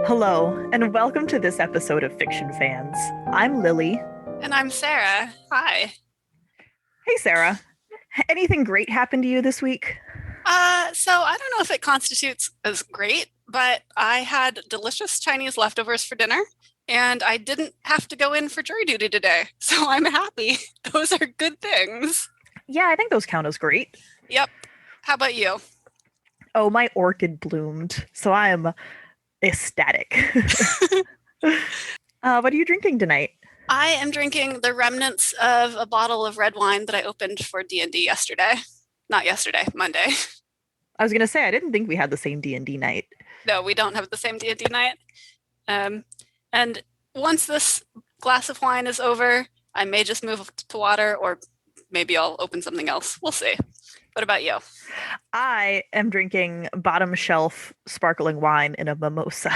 Hello, and welcome to this episode of Fiction Fans. I'm Lilly. And I'm Sarah. Hi. Hey, Sara. Anything great happened to you this week? So I don't know if it constitutes as great, but I had delicious Chinese leftovers for dinner, and I didn't have to go in for jury duty today. So I'm happy. Those are good things. Yeah, I think those count as great. Yep. How about you? Oh, my orchid bloomed, so I am ecstatic. What are you drinking tonight? I am drinking the remnants of a bottle of red wine that I opened for D&D yesterday. Not yesterday, Monday. I was gonna say I didn't think we had the same D&D night. No, we don't have the same D&D night. And once this glass of wine is over, I may just move to water, or maybe I'll open something else. We'll see. What about you? I am drinking bottom shelf sparkling wine in a mimosa.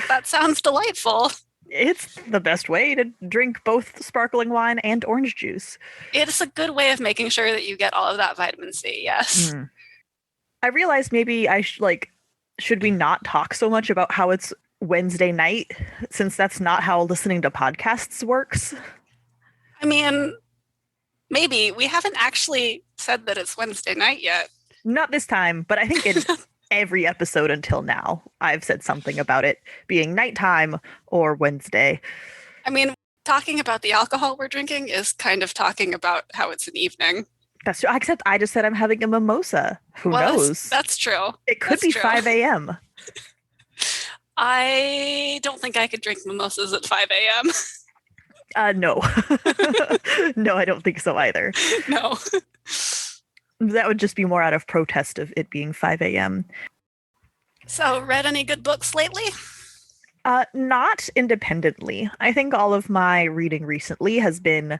That sounds delightful. It's the best way to drink both sparkling wine and orange juice. It's a good way of making sure that you get all of that vitamin C, yes. I realized maybe should we not talk so much about how it's Wednesday night, since that's not how listening to podcasts works? I mean, maybe. We haven't actually said that it's Wednesday night yet. Not this time, but I think in every episode until now, I've said something about it being nighttime or Wednesday. I mean, talking about the alcohol we're drinking is kind of talking about how it's an evening. That's true. Except I just said I'm having a mimosa. Who knows? That's true. It could be 5 a.m. I don't think I could drink mimosas at 5 a.m. No. No, I don't think so either. No. That would just be more out of protest of it being 5 a.m. So, read any good books lately? Not independently. I think all of my reading recently has been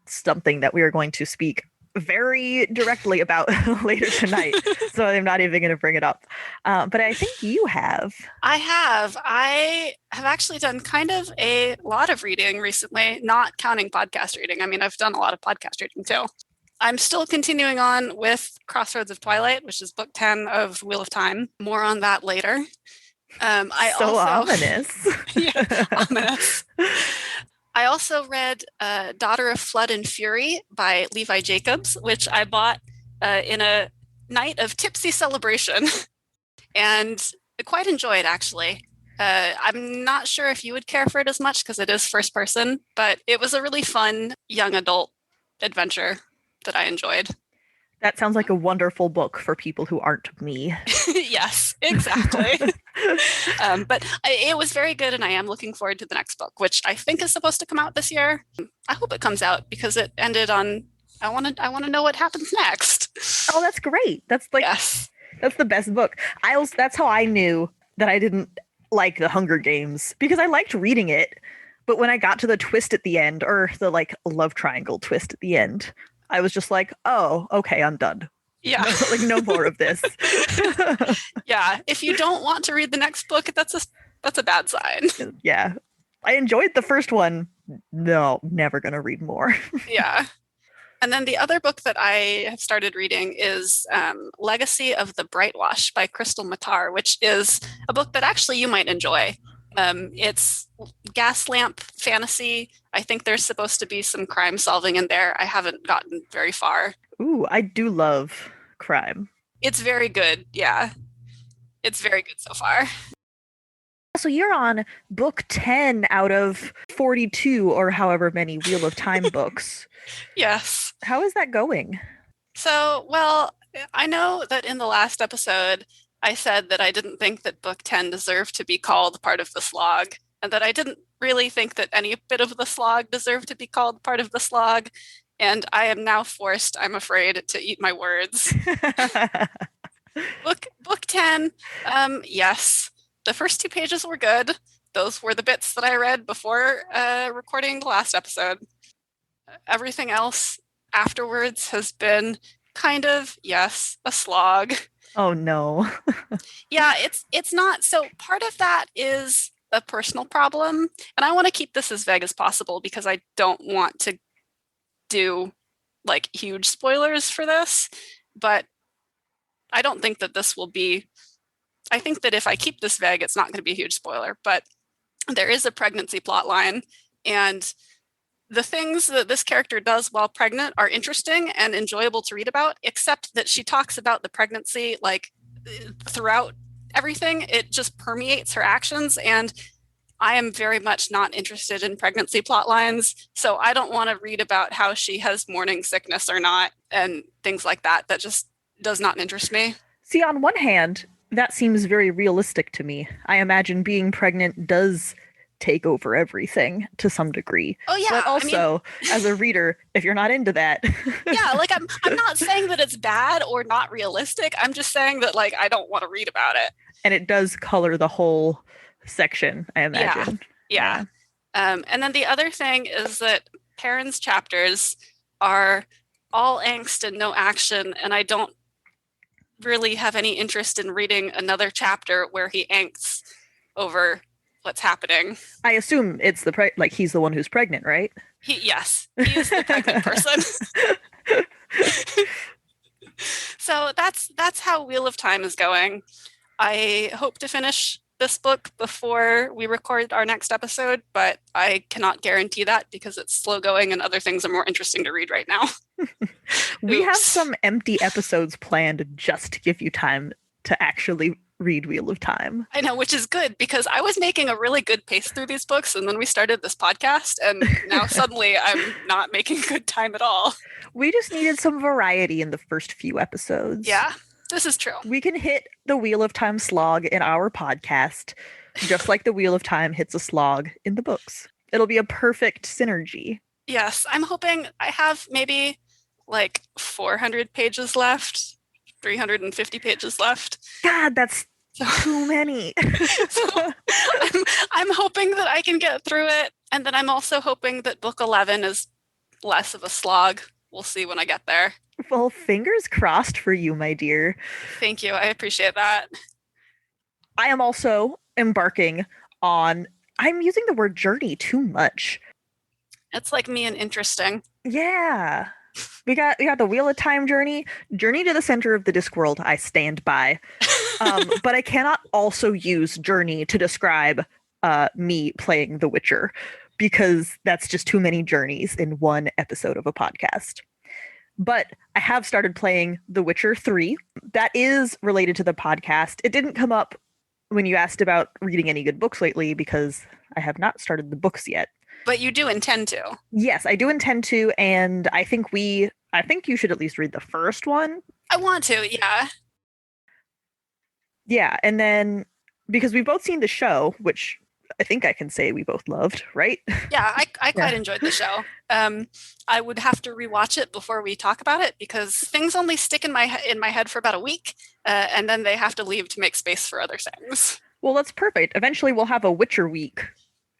something that we are going to speak very directly about later tonight. So I'm not even going to bring it up. But I think you have. I have. I have actually done kind of a lot of reading recently, not counting podcast reading. I mean, I've done a lot of podcast reading too. I'm still continuing on with Crossroads of Twilight, which is book 10 of Wheel of Time. More on that later. Ominous. Yeah, ominous. I also read Daughter of Flood and Fury by Levi Jacobs, which I bought in a night of tipsy celebration and quite enjoyed, actually. I'm not sure if you would care for it as much because it is first person, but it was a really fun young adult adventure that I enjoyed. That sounds like a wonderful book for people who aren't me. Yes, exactly. But it was very good, and I am looking forward to the next book, which I think is supposed to come out this year. I hope it comes out because it ended on. I want to know what happens next. Oh, that's great. That's yes. That's the best book. That's how I knew that I didn't like the Hunger Games, because I liked reading it, but when I got to the twist at the end, or the love triangle twist at the end, I was just like, oh, okay, I'm done. Yeah. No more of this. Yeah. If you don't want to read the next book, that's a bad sign. Yeah. I enjoyed the first one. No, never going to read more. Yeah. And then the other book that I have started reading is Legacy of the Brightwash by Crystal Matar, which is a book that actually you might enjoy. It's gas lamp fantasy. I think there's supposed to be some crime solving in there. I haven't gotten very far. Ooh, I do love crime. It's very good. Yeah. It's very good so far. So you're on book 10 out of 42 or however many Wheel of Time books. Yes. How is that going? So, well, I know that in the last episode, I said that I didn't think that book 10 deserved to be called part of the slog, and that I didn't really think that any bit of the slog deserved to be called part of the slog. And I am now forced, I'm afraid, to eat my words. Book 10, yes. The first 2 pages were good. Those were the bits that I read before recording the last episode. Everything else afterwards has been kind of, yes, a slog. Oh no. Yeah, it's not. So part of that is a personal problem. And I want to keep this as vague as possible because I don't want to do huge spoilers for this. But I don't think that this will be I think that if I keep this vague, it's not going to be a huge spoiler, but there is a pregnancy plot line, and the things that this character does while pregnant are interesting and enjoyable to read about, except that she talks about the pregnancy like throughout everything. It just permeates her actions, and I am very much not interested in pregnancy plot lines, so I don't want to read about how she has morning sickness or not and things like that. That just does not interest me. See, on one hand, that seems very realistic to me. I imagine being pregnant does take over everything to some degree. Oh yeah. But also, as a reader, if you're not into that. Yeah, like I'm not saying that it's bad or not realistic. I'm just saying that like I don't want to read about it. And it does color the whole section, I imagine. Yeah. And then the other thing is that Perrin's chapters are all angst and no action, and I don't really have any interest in reading another chapter where he angsts over what's happening. I assume it's he's the one who's pregnant, right? Yes, he is the pregnant person. So that's how Wheel of Time is going. I hope to finish this book before we record our next episode, but I cannot guarantee that because it's slow going and other things are more interesting to read right now. We have some empty episodes planned just to give you time to actually read Wheel of Time. I know, which is good because I was making a really good pace through these books, and then we started this podcast, and now suddenly I'm not making good time at all. We just needed some variety in the first few episodes. Yeah, this is true. We can hit the Wheel of Time slog in our podcast, just like the Wheel of Time hits a slog in the books. It'll be a perfect synergy. Yes, I'm hoping I have maybe like 400 pages left. 350 pages left. God, that's too many. So I'm hoping that I can get through it. And then I'm also hoping that book 11 is less of a slog. We'll see when I get there. Well, fingers crossed for you, my dear. Thank you. I appreciate that. I am also embarking on, I'm using the word journey too much. It's like me and interesting. Yeah. We got the Wheel of Time journey to the center of the Discworld. I stand by, but I cannot also use journey to describe me playing The Witcher because that's just too many journeys in one episode of a podcast. But I have started playing The Witcher 3. That is related to the podcast. It didn't come up when you asked about reading any good books lately because I have not started the books yet. But you do intend to. Yes, I do intend to, and I think you should at least read the first one. I want to, yeah. Yeah, and then because we've both seen the show, which I think I can say we both loved, right? Yeah, I quite enjoyed the show. I would have to rewatch it before we talk about it because things only stick in my head for about a week, and then they have to leave to make space for other things. Well, that's perfect. Eventually, we'll have a Witcher week.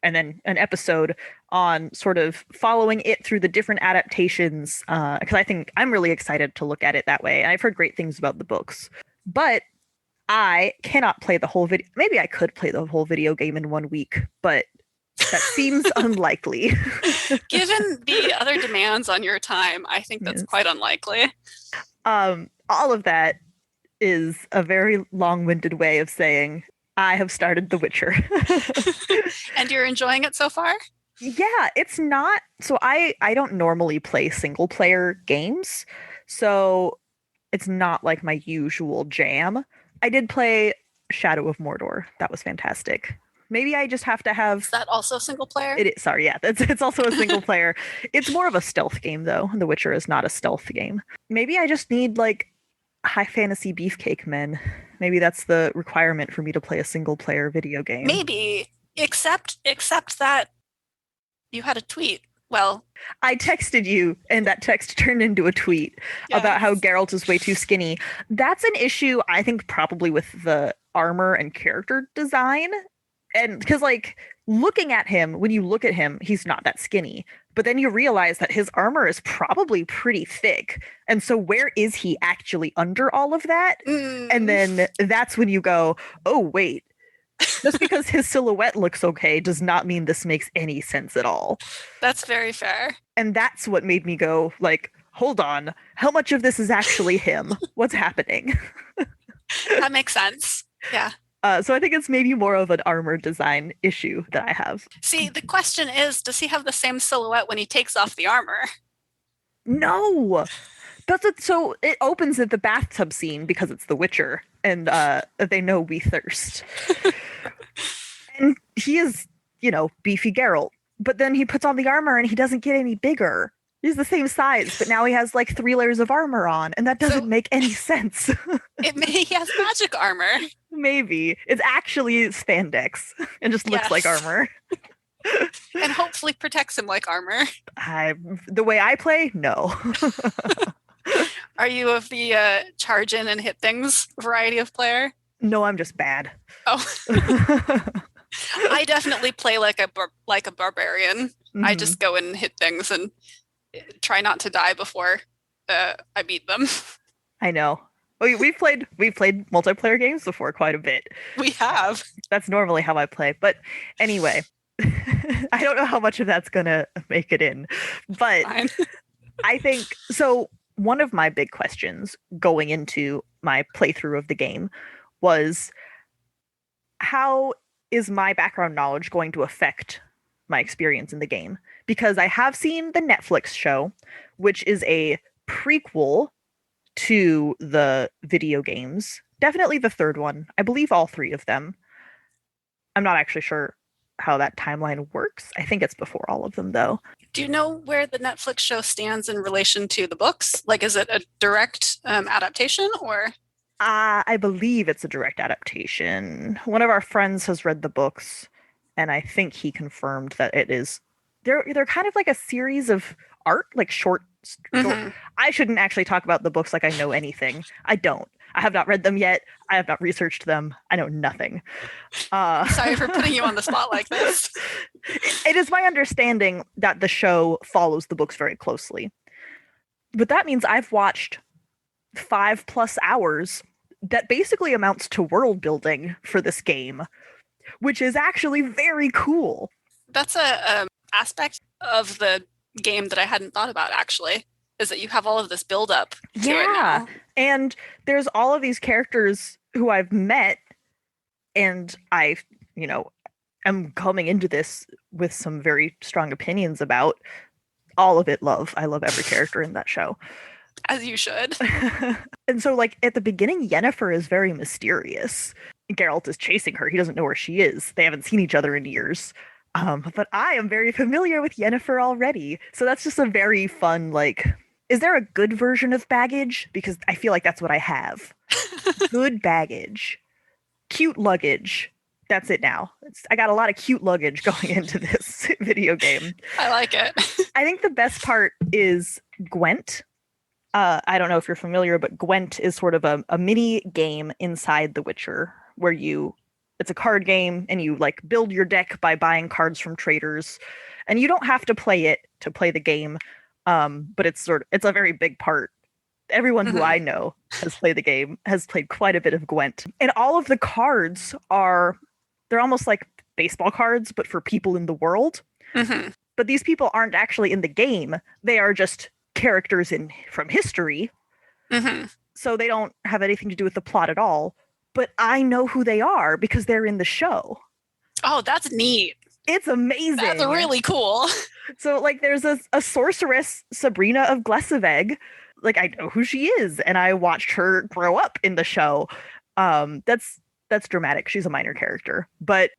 And then an episode on sort of following it through the different adaptations, because I think I'm really excited to look at it that way. And I've heard great things about the books, but I cannot play the whole video. Maybe I could play the whole video game in 1 week, but that seems unlikely. Given the other demands on your time, I think that's quite unlikely. All of that is a very long-winded way of saying I have started The Witcher. And you're enjoying it so far? Yeah, it's not. So I don't normally play single player games. So it's not like my usual jam. I did play Shadow of Mordor. That was fantastic. Maybe I just have to have. Is that also single player? It is. Sorry, yeah, it's also a single player. It's more of a stealth game though. The Witcher is not a stealth game. Maybe I just need like high fantasy beefcake men. Maybe that's the requirement for me to play a single player video game. Maybe, except that you had a tweet. Well, I texted you and that text turned into a tweet about how Geralt is way too skinny. That's an issue, I think, probably with the armor and character design. And because like looking at him, when you look at him, he's not that skinny. But then you realize that his armor is probably pretty thick. And so where is he actually under all of that? And then that's when you go, oh, wait, just because his silhouette looks okay does not mean this makes any sense at all. That's very fair. And that's what made me go like, hold on, how much of this is actually him? What's happening? That makes sense. Yeah. So I think it's maybe more of an armor design issue that I have. See, the question is, does he have the same silhouette when he takes off the armor? No, that's it. So it opens at the bathtub scene because it's The Witcher, and they know we thirst. And he is, beefy Geralt. But then he puts on the armor and he doesn't get any bigger. He's the same size, but now he has like 3 layers of armor on, and that doesn't make any sense. He has magic armor. Maybe. It's actually spandex and just looks like armor. And hopefully protects him like armor. The way I play, no. Are you of the charge in and hit things variety of player? No, I'm just bad. Oh. I definitely play like a barbarian. Mm-hmm. I just go and hit things and try not to die before I beat them. I know. We've played multiplayer games before quite a bit. We have. That's normally how I play. But anyway, I don't know how much of that's gonna make it in. But I think so. One of my big questions going into my playthrough of the game was, how is my background knowledge going to affect my experience in the game? Because I have seen the Netflix show, which is a prequel to the video games. Definitely the third one. I believe all 3 of them. I'm not actually sure how that timeline works. I think it's before all of them, though. Do you know where the Netflix show stands in relation to the books? Like, is it a direct adaptation, or? I believe it's a direct adaptation. One of our friends has read the books, and I think he confirmed that it is. They're kind of like a series of art, like short. Mm-hmm. I shouldn't actually talk about the books like I know anything. I don't. I have not read them yet. I have not researched them. I know nothing. Sorry for putting you on the spot like this. It is my understanding that the show follows the books very closely. But that means I've watched 5+ hours that basically amounts to world building for this game, which is actually very cool. That's a aspect of the game that I hadn't thought about, actually, is that you have all of this build up to it now. And there's all of these characters who I've met, and I, am coming into this with some very strong opinions about. All of it love. I love every character in that show. As you should. And so, like, at the beginning, Yennefer is very mysterious. Geralt is chasing her. He doesn't know where she is. They haven't seen each other in years. But I am very familiar with Yennefer already. So that's just a very fun, like, is there a good version of baggage? Because I feel like that's what I have. Good baggage. Cute luggage. That's it now. I got a lot of cute luggage going into this video game. I like it. I think the best part is Gwent. I don't know if you're familiar, but Gwent is sort of a mini game inside The Witcher where it's a card game and you like build your deck by buying cards from traders, and you don't have to play it to play the game. But it's a very big part. Everyone who I know has played the game has played quite a bit of Gwent, and all of the cards they're almost like baseball cards, but for people in the world. Mm-hmm. But these people aren't actually in the game. They are just characters from history. Mm-hmm. So they don't have anything to do with the plot at all. But I know who they are because they're in the show. Oh, that's neat. It's amazing. That's really cool. So, like, there's a sorceress, Sabrina of Glesseveg. Like, I know who she is, and I watched her grow up in the show. That's dramatic. She's a minor character, but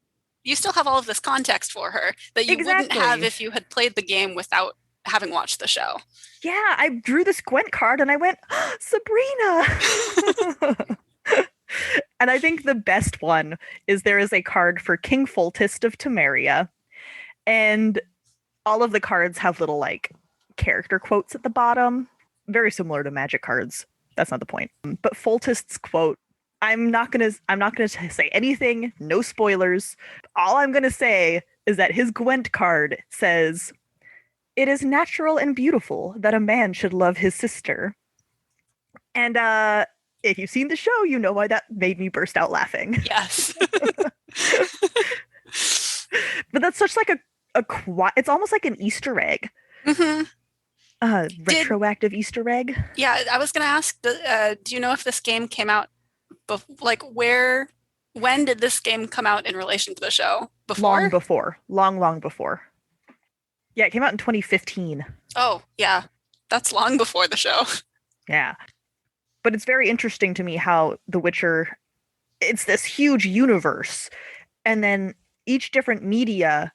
you still have all of this context for her that you wouldn't have if you had played the game without having watched the show. Yeah, I drew this Gwent card and I went, Sabrina. And I think the best one is there is a card for King Foltest of Temeria, and all of the cards have little like character quotes at the bottom, very similar to Magic cards. That's not the point. But Foltest's quote, I'm not gonna say anything, no spoilers. All I'm gonna say is that his Gwent card says, "It is natural and beautiful that a man should love his sister." And if you've seen the show, you know why that made me burst out laughing. Yes. But that's such like it's almost like an Easter egg. Mm-hmm. Retroactive Easter egg. Yeah, I was gonna ask, do you know if this game came out like where When did this game come out in relation to the show? Before? Long before. Long before. Yeah, it came out in 2015. Oh, yeah. That's long before the show. Yeah. But it's very interesting to me how The Witcher, it's this huge universe, and then each different media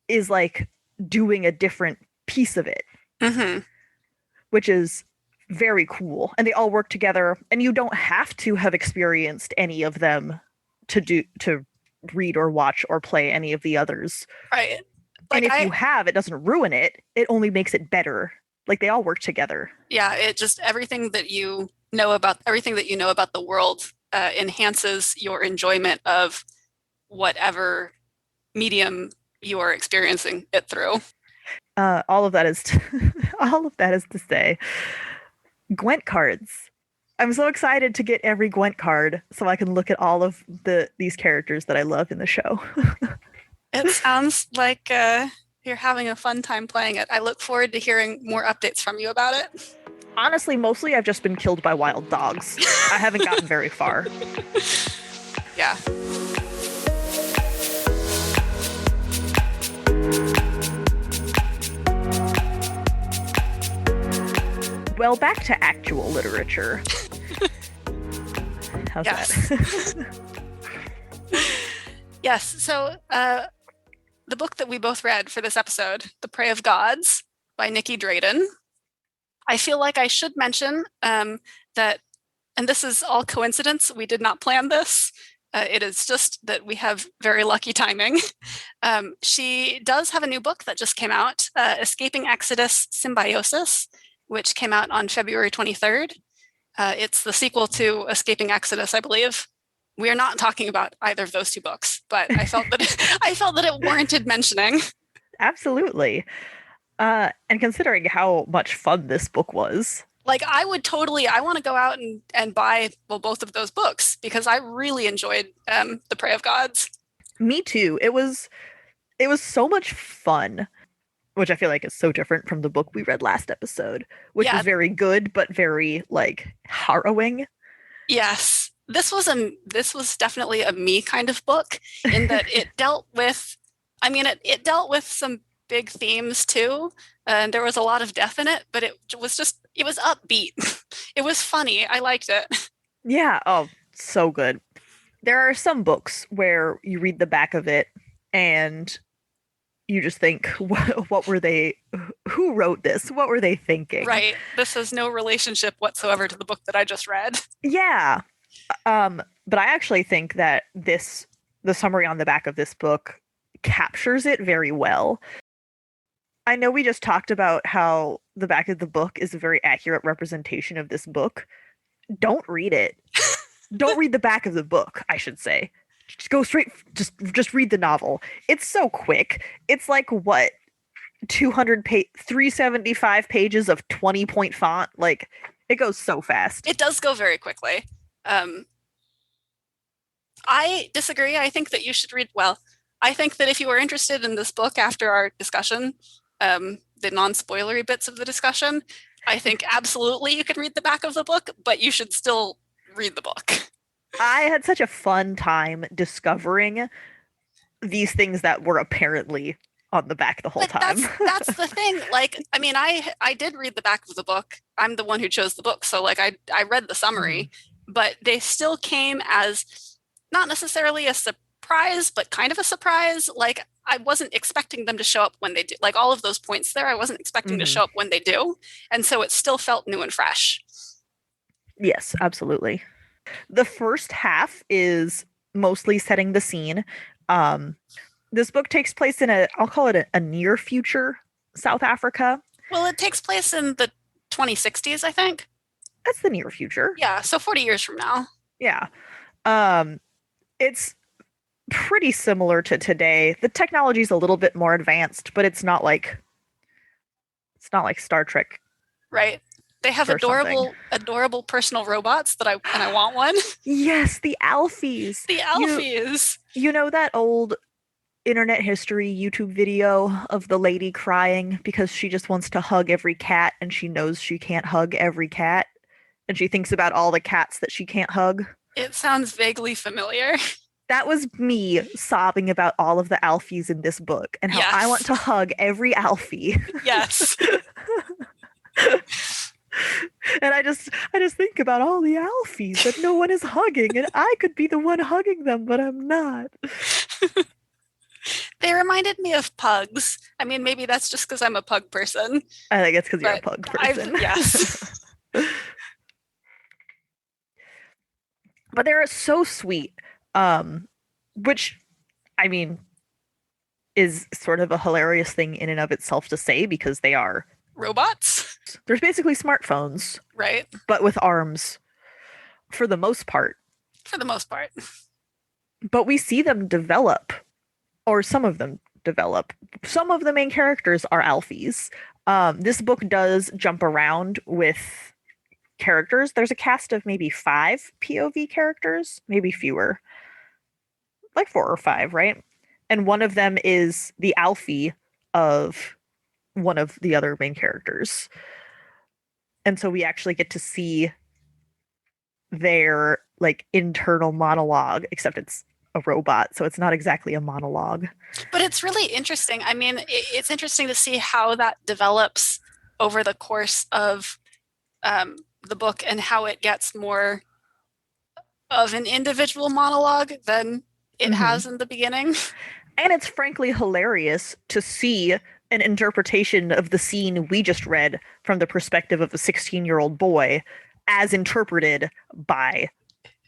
is like doing a different piece of it, which is very cool. And they all work together, and you don't have to have experienced any of them to read or watch or play any of the others. Right. Like, and if you have, it doesn't ruin it. It only makes it better. Like, they all work together. Yeah, it just everything that you know about the world enhances your enjoyment of whatever medium you are experiencing it through. All of that is to say, Gwent cards. I'm so excited to get every Gwent card so I can look at all of these characters that I love in the show. It sounds like you're having a fun time playing it. I look forward to hearing more updates from you about it. Honestly, mostly I've just been killed by wild dogs. I haven't gotten very far. Yeah. Well, back to actual literature. How's that? Yes. So the book that we both read for this episode, The Prey of Gods by Nicky Drayden. I feel like I should mention that, and this is all coincidence, we did not plan this. It is just that we have very lucky timing. She does have a new book that just came out, Escaping Exodus Symbiosis, which came out on February 23rd. It's the sequel to Escaping Exodus, I believe. We are not talking about either of those two books, but I felt that it warranted mentioning. Absolutely. And considering how much fun this book was. Like, I want to go out and buy both of those books because I really enjoyed The Prey of Gods. Me too. It was so much fun, which I feel like is so different from the book we read last episode, which was very good, but very like harrowing. Yes. This was definitely a me kind of book in that it dealt with, it dealt with some big themes too. And there was a lot of death in it, but it was upbeat. It was funny. I liked it. Yeah. Oh, so good. There are some books where you read the back of it and you just think, what were they, who wrote this? What were they thinking? Right. This has no relationship whatsoever to the book that I just read. Yeah. But I actually think that the summary on the back of this book captures it very well. I know we just talked about how the back of the book is a very accurate representation of this book. Don't read it. Don't read the back of the book, I should say. Just go straight, just read the novel. It's so quick. It's like, what, 375 pages of 20-point font? Like, it goes so fast. It does go very quickly. I disagree. I think that you should read, I think that if you are interested in this book after our discussion, the non-spoilery bits of the discussion, I think absolutely you could read the back of the book, but you should still read the book. I had such a fun time discovering these things that were apparently on the back the whole time. That's the thing. Like, I did read the back of the book. I'm the one who chose the book. So like I read the summary, but they still came as not necessarily a surprise, but kind of a surprise. Like, I wasn't expecting them to show up when they do. Like, all of those points there, I wasn't expecting to show up when they do. And so it still felt new and fresh. Yes, absolutely. The first half is mostly setting the scene. This book takes place in I'll call it a near future South Africa. Well, it takes place in the 2060s, I think. That's the near future. Yeah, so 40 years from now. Yeah. It's pretty similar to today. The technology is a little bit more advanced, but it's not like Star Trek. Right. They have adorable personal robots that I want one. Yes, the Alfies. The Alfies. You know that old internet history YouTube video of the lady crying because she just wants to hug every cat and she knows she can't hug every cat and she thinks about all the cats that she can't hug? It sounds vaguely familiar. That was me sobbing about all of the Alfies in this book and how I want Yes. to hug every Alfie. Yes. And I just think about all the Alfies that no one is hugging, and I could be the one hugging them, but I'm not. They reminded me of pugs. I mean, maybe that's just because I'm a pug person. I think it's because you're a But pug person. yes. But they're so sweet, which, I mean, is sort of a hilarious thing in and of itself to say because they are. Robots, There's basically smartphones, right? but with arms for the most part. For the most part. But we see them develop, or some of them develop. Some of the main characters are Alfies. This book does jump around with characters. There's a cast of maybe 5 POV characters, maybe fewer, like 4 or 5, right? And one of them is the Alfie of one of the other main characters. And so we actually get to see their like internal monologue, except it's a robot, so it's not exactly a monologue. But it's really interesting. I mean, it's interesting to see how that develops over the course of the book and how it gets more of an individual monologue than it has in the beginning. And it's frankly hilarious to see an interpretation of the scene we just read from the perspective of a 16-year-old boy as interpreted by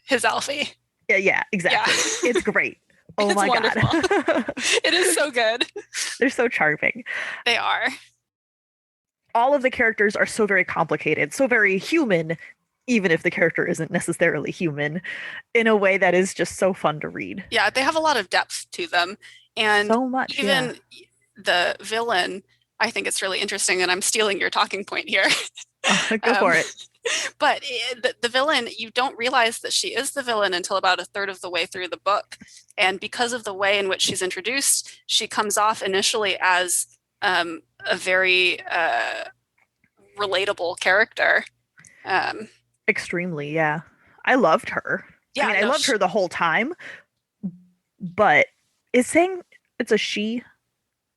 his Alfie. Yeah, exactly. Yeah. It's great. Oh it's my wonderful. God. It is so good. They're so charming. They are. All of the characters are so very complicated, so very human, even if the character isn't necessarily human, in a way that is just so fun to read. Yeah, they have a lot of depth to them. And so much, even the villain, I think it's really interesting, and I'm stealing your talking point here. Go for it. But the villain, you don't realize that she is the villain until about a third of the way through the book. And because of the way in which she's introduced, she comes off initially as a very relatable character. Extremely, yeah. I loved her. Yeah, I loved her the whole time. But is saying it's a she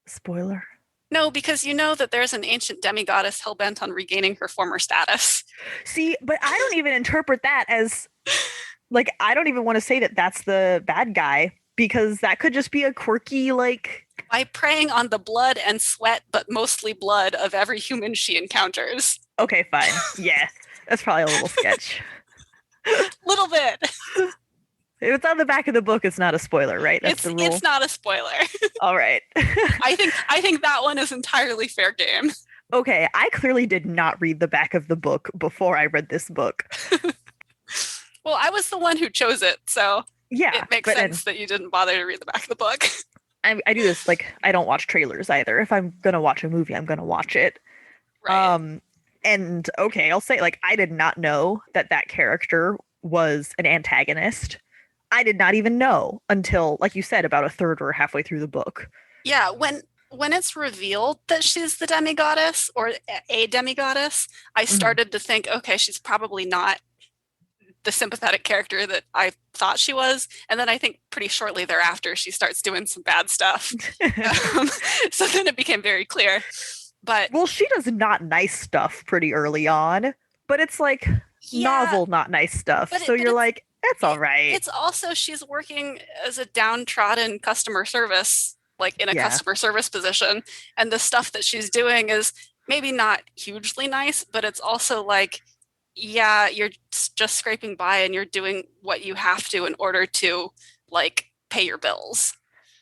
spoiler? No, because you know that there's an ancient demigoddess hell-bent on regaining her former status. See, but I don't even interpret that as, like, I don't even want to say that that's the bad guy, because that could just be a quirky, like... By preying on the blood and sweat, but mostly blood, of every human she encounters. Okay, fine. Yeah, that's probably a little sketch. Little bit. If it's on the back of the book, it's not a spoiler, right? That's the rule. It's not a spoiler. All right. I think that one is entirely fair game. Okay, I clearly did not read the back of the book before I read this book. Well, I was the one who chose it, so yeah, it makes sense that you didn't bother to read the back of the book. I do this, like, I don't watch trailers either. If I'm going to watch a movie, I'm going to watch it. Right. And okay, I'll say, like, I did not know that character was an antagonist. I did not even know until, like you said, about a third or halfway through the book. Yeah, when it's revealed that she's the demigoddess or a demigoddess, I started to think, okay, she's probably not the sympathetic character that I thought she was. And then I think pretty shortly thereafter, she starts doing some bad stuff. So then it became very clear. But well, she does not nice stuff pretty early on, but it's like novel, not nice stuff. So you're like, that's all right. It's also, she's working as a downtrodden customer service, like in a customer service position. And the stuff that she's doing is maybe not hugely nice, but it's also like, yeah, you're just scraping by and you're doing what you have to in order to, like, pay your bills.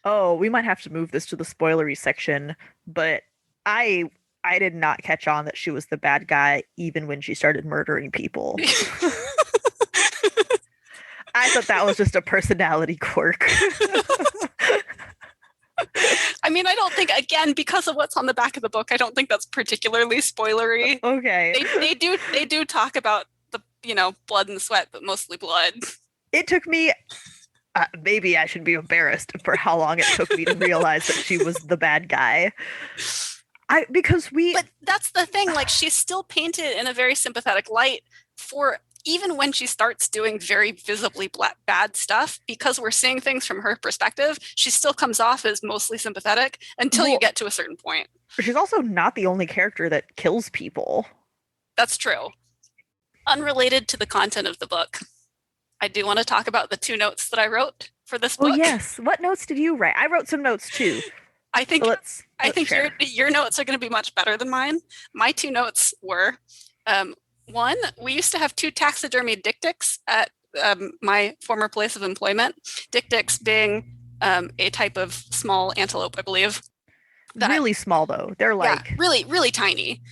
Oh, we might have to move this to the spoilery section, but I did not catch on that she was the bad guy even when she started murdering people. I thought that was just a personality quirk. I mean, I don't think, again, because of what's on the back of the book, I don't think that's particularly spoilery. Okay. They do talk about the, blood and sweat, but mostly blood. It took me, maybe I should be embarrassed for how long it took me to realize that she was the bad guy. But that's the thing, like, she's still painted in a very sympathetic light for even when she starts doing very visibly bad stuff, because we're seeing things from her perspective, she still comes off as mostly sympathetic until you get to a certain point. She's also not the only character that kills people. That's true. Unrelated to the content of the book, I do want to talk about the 2 notes that I wrote for this book. Oh, yes. What notes did you write? I wrote some notes, too. I think so let's your notes are going to be much better than mine. My 2 notes were, 1, we used to have 2 taxidermy dictycs at my former place of employment. Dictycs being a type of small antelope, I believe. Really small, though. They're like... Yeah, really, really tiny.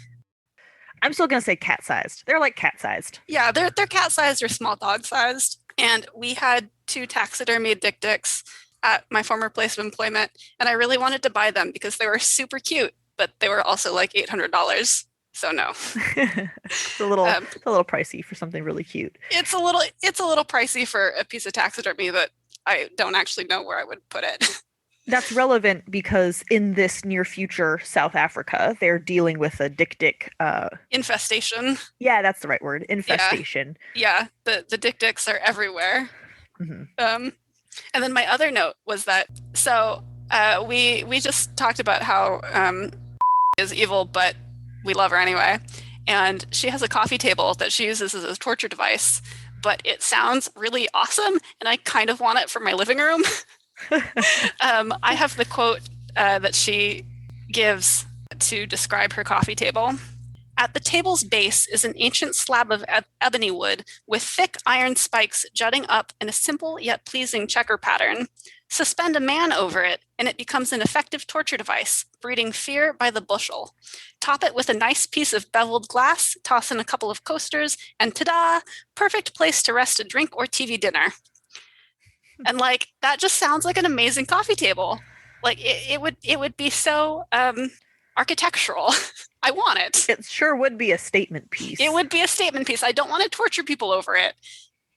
I'm still going to say cat-sized. They're like cat-sized. Yeah, they're cat-sized or small dog-sized. And we had 2 taxidermy dictycs at my former place of employment, and I really wanted to buy them because they were super cute, but they were also like $800. So no. It's a little pricey for something really cute. It's a little pricey for a piece of taxidermy that I don't actually know where I would put it. That's relevant because in this near future South Africa, they're dealing with a dictyc infestation. Yeah, that's the right word. Infestation. Yeah, the dictycs are everywhere. Mm-hmm. And then my other note was that we just talked about how is evil, but we love her anyway. And she has a coffee table that she uses as a torture device, but it sounds really awesome, and I kind of want it for my living room. I have the quote that she gives to describe her coffee table. At the table's base is an ancient slab of ebony wood with thick iron spikes jutting up in a simple yet pleasing checker pattern. Suspend a man over it, and it becomes an effective torture device, breeding fear by the bushel. Top it with a nice piece of beveled glass, toss in a couple of coasters, and ta-da! Perfect place to rest a drink or TV dinner. And like, that just sounds like an amazing coffee table. Like it would be so architectural. I want it. It sure would be a statement piece. It would be a statement piece. I don't want to torture people over it.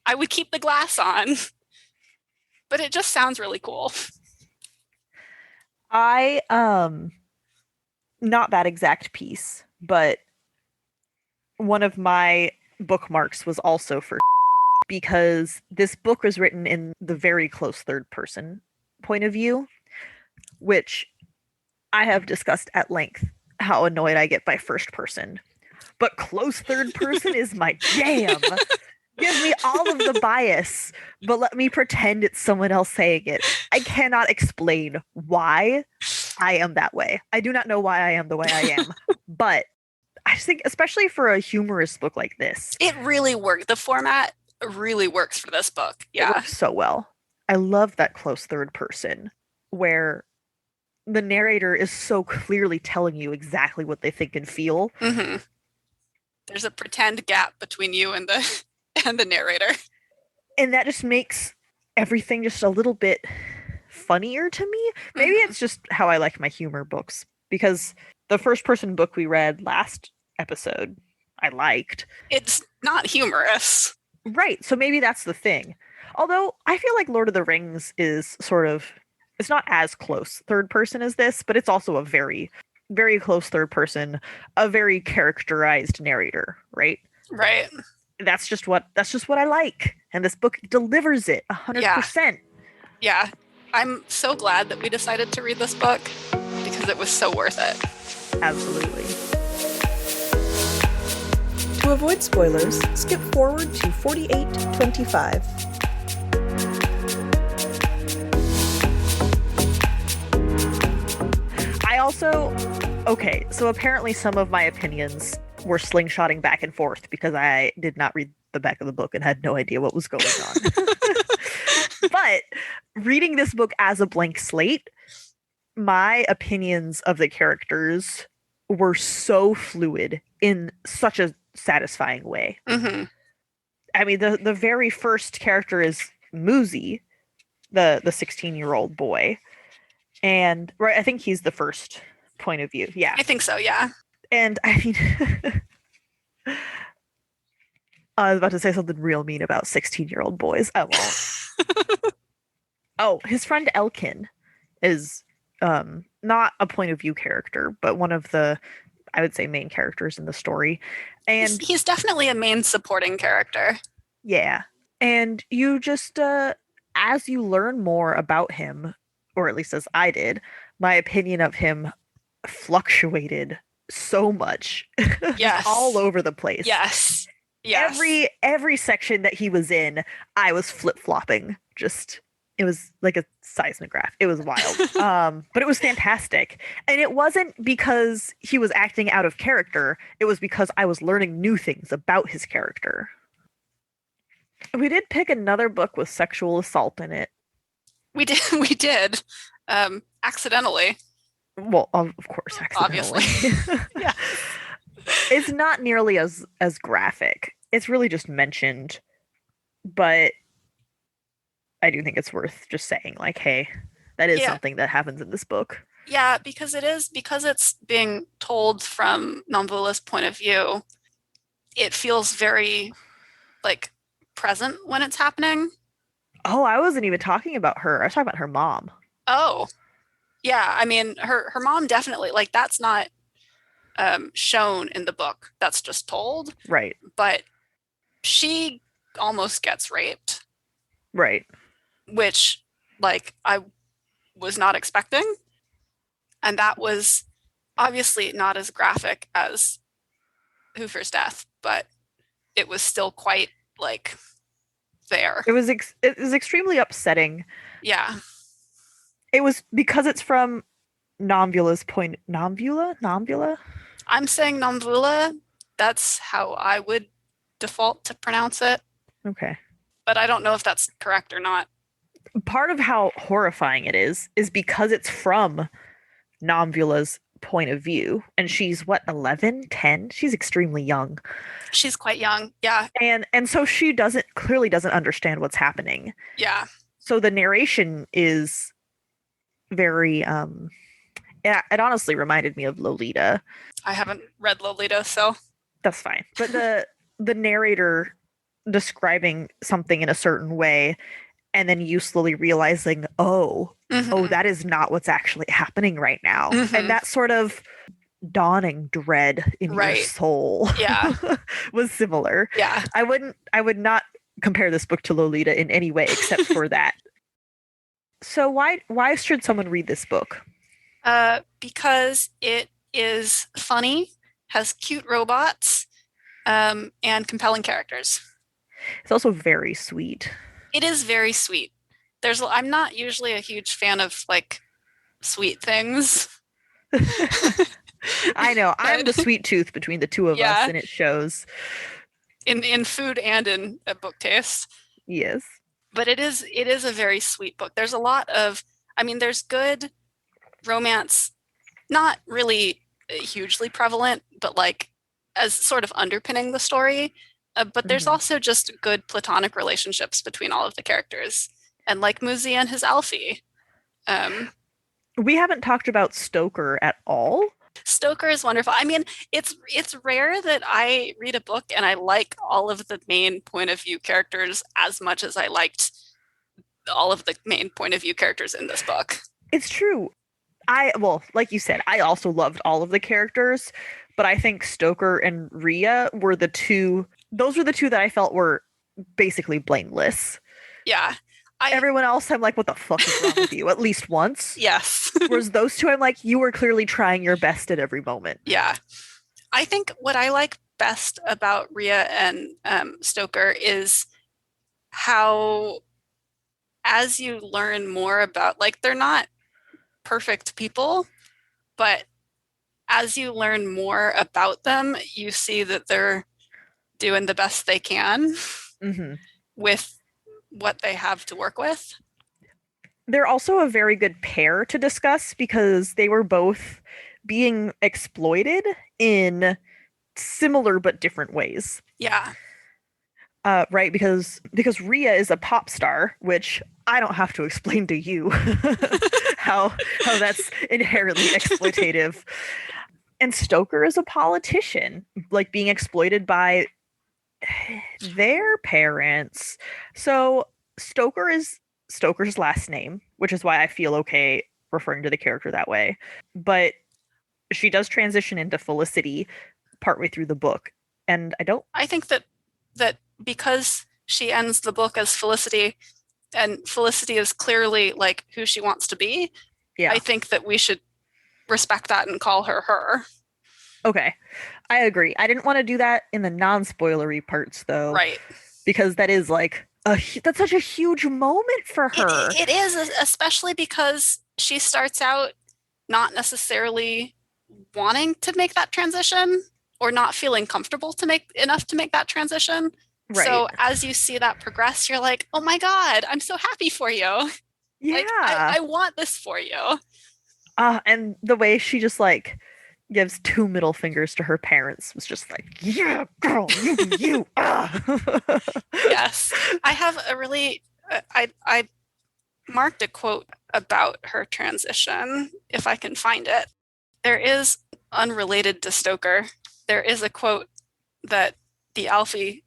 I would keep the glass on. But it just sounds really cool. I not that exact piece, but one of my bookmarks was also for because this book was written in the very close third person point of view, which I have discussed at length how annoyed I get by first person. But close third person is my jam. Give me all of the bias, but let me pretend it's someone else saying it. I cannot explain why I am that way. I do not know why I am the way I am, but I just think, especially for a humorous book like this, it really worked. The format really works for this book. Yeah, it works so well. I love that close third person where the narrator is so clearly telling you exactly what they think and feel. Mm-hmm. There's a pretend gap between you and the narrator. And that just makes everything just a little bit funnier to me. Maybe it's just how I like my humor books, because the first person book we read last episode, I liked. It's not humorous. Right. So maybe that's the thing. Although I feel like Lord of the Rings is sort of, it's not as close third person as this, but it's also a very, very close third person, a very characterized narrator, right? Right. That's just what I like. And this book delivers it 100%. Yeah. I'm so glad that we decided to read this book because it was so worth it. Absolutely. To avoid spoilers, skip forward to 48:25. So apparently some of my opinions were slingshotting back and forth because I did not read the back of the book and had no idea what was going on. But reading this book as a blank slate, my opinions of the characters were so fluid in such a satisfying way. Mm-hmm. I mean, the very first character is Muzi, the 16-year-old boy. And right, I think he's the first point of view. Yeah. I think so, yeah. And I mean, I was about to say something real mean about 16-year-old boys. I won't. Oh, his friend Elkin is not a point of view character, but one of the I would say, main characters in the story. And he's definitely a main supporting character. yeah. And you just, as you learn more about him, or at least as I did, my opinion of him fluctuated so much. Yes. All over the place. Yes. Every section that he was in, I was flip-flopping. Just, it was like a seismograph. It was wild. But it was fantastic. And it wasn't because he was acting out of character. It was because I was learning new things about his character. We did pick another book with sexual assault in it. We did. Accidentally. Well, of course, accidentally. Obviously. Yeah. It's not nearly as graphic. It's really just mentioned. But I do think it's worth just saying, like, hey, that is something that happens in this book. Yeah, because it's being told from Nomvula's point of view, it feels very, like, present when it's happening. Oh, I wasn't even talking about her. I was talking about her mom. Oh, yeah. I mean, her mom definitely, like, that's not shown in the book. That's just told. Right. But she almost gets raped. Right. Which, like, I was not expecting. And that was obviously not as graphic as Hoover's death, but it was still quite, like, there. It was extremely upsetting. Yeah. It was because it's from Nomvula's point. Nomvula? I'm saying Nomvula. That's how I would default to pronounce it. Okay. But I don't know if that's correct or not. Part of how horrifying it is because it's from Nomvula's point of view. And she's, 11, 10? She's extremely young. She's quite young, yeah. And so she clearly doesn't understand what's happening. Yeah. So the narration is very, it honestly reminded me of Lolita. I haven't read Lolita, so. That's fine. But the narrator describing something in a certain way, and then you slowly realizing, oh, that is not what's actually happening right now. Mm-hmm. And that sort of dawning dread in your soul was similar. Yeah. I would not compare this book to Lolita in any way except for that. So why should someone read this book? Because it is funny, has cute robots, and compelling characters. It's also very sweet. It is very sweet. I'm not usually a huge fan of, like, sweet things. I know. I'm the sweet tooth between the two of us, and it shows. In food and in a book taste. Yes. But it is a very sweet book. There's a lot of, there's good romance, not really hugely prevalent, but, like, as sort of underpinning the story. But there's also just good platonic relationships between all of the characters. And, like, Muzi and his Alfie. We haven't talked about Stoker at all. Stoker is wonderful. It's rare that I read a book and I like all of the main point of view characters as much as I liked all of the main point of view characters in this book. It's true. Like you said, I also loved all of the characters, but I think Stoker and Rhea were the two that I felt were basically blameless. Yeah. Everyone else, I'm like, what the fuck is wrong with you? At least once. Yes. Whereas those two, I'm like, you were clearly trying your best at every moment. Yeah. I think what I like best about Rhea and Stoker is how, as you learn more about, like, they're not perfect people, but as you learn more about them, you see that they're doing the best they can with what they have to work with. They're also a very good pair to discuss because they were both being exploited in similar but different ways. Yeah. Right, because Rhea is a pop star, which I don't have to explain to you how that's inherently exploitative. And Stoker is a politician, like, being exploited by their parents. So Stoker is Stoker's last name, which is why I feel okay referring to the character that way. But she does transition into Felicity partway through the book. And I think that because she ends the book as Felicity, and Felicity is clearly like who she wants to be, yeah. I think that we should respect that and call her her. Okay. I agree. I didn't want to do that in the non-spoilery parts though. Right. Because that is like that's such a huge moment for her. It is, especially because she starts out not necessarily wanting to make that transition or not feeling comfortable to make that transition. Right. So as you see that progress, you're like, oh my God, I'm so happy for you. Yeah. Like, I want this for you. And the way she just like gives 2 middle fingers to her parents was just like, yeah, girl, you. Yes. I have a really, I marked a quote about her transition, if I can find it. There is, unrelated to Stoker, there is a quote that the Alfie